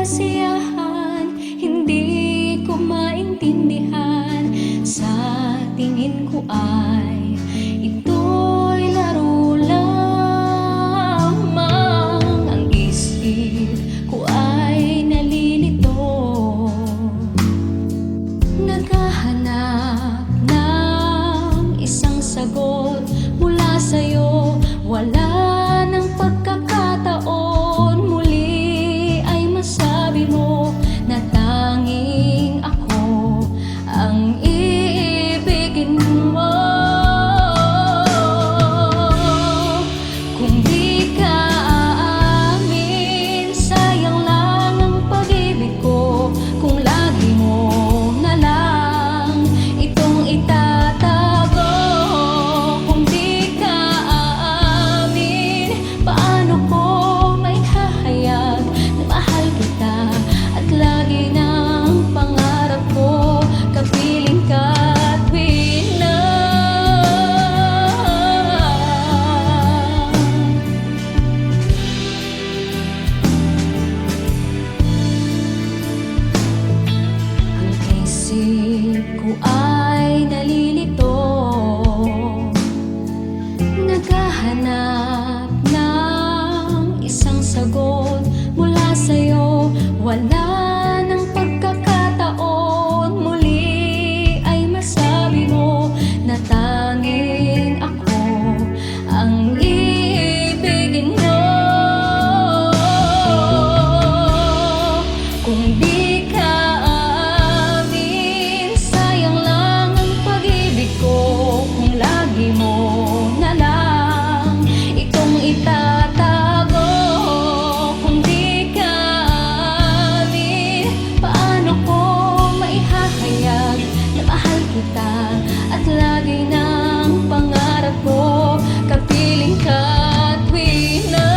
kasiyahan, hindi ko maintindihan. Sa tingin ko ay ito'y laro lamang. Ang isip ko ay nalilito, naghahanap ng isang sagot mula sa'yo. Wala nang pagkakataon muli ay masabi mo na tanging ako ang iibigin mo. Kung di ka aamin, sayang lang ang pag-ibig ko. Kung lagi mo na lang itong itatago. Kung di ka aamin, paano ko may hahayag na mahal kita at lagi ng pangarap ko kapiling ka tuwing na ang isip ko ay nalilito, naghahanap ng isang sagot mula sa'yo. Wala nang pagkakataon muli ay masabi mo na tanging ako ang iibigin mo. Kung di ka aamin, sayang lang ang pag-ibig ko. Kung lagi mo na lang itong itatago. Kung di ka aamin, paano ko maihahayag na mahal kita at lagi ng pangarap ko kapiling ka tuwing na.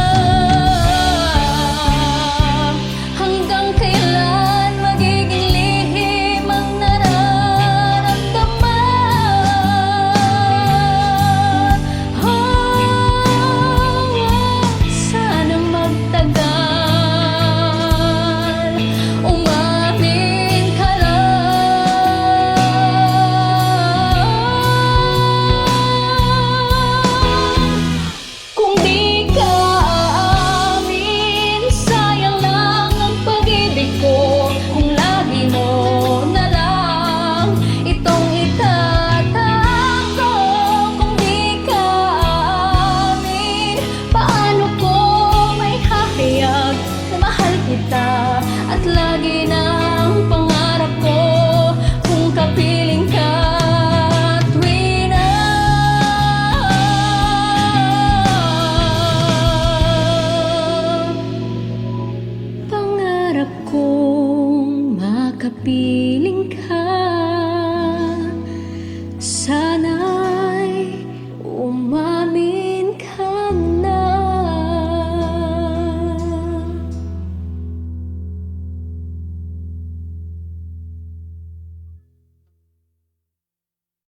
Hanggang kailan magiging lihim ang nararamdaman? Sana magtagal, umamin ka lang. Kung di ka aamin, sayang lang ang pag-ibig ko. Kung lagi mo na lang itong itatago. Kung di ka aamin, paano ko may hahayag na mahal kita at lagi ng pangarap ko kung kapiling ka tuwing na. Pangarap kong makapiling ka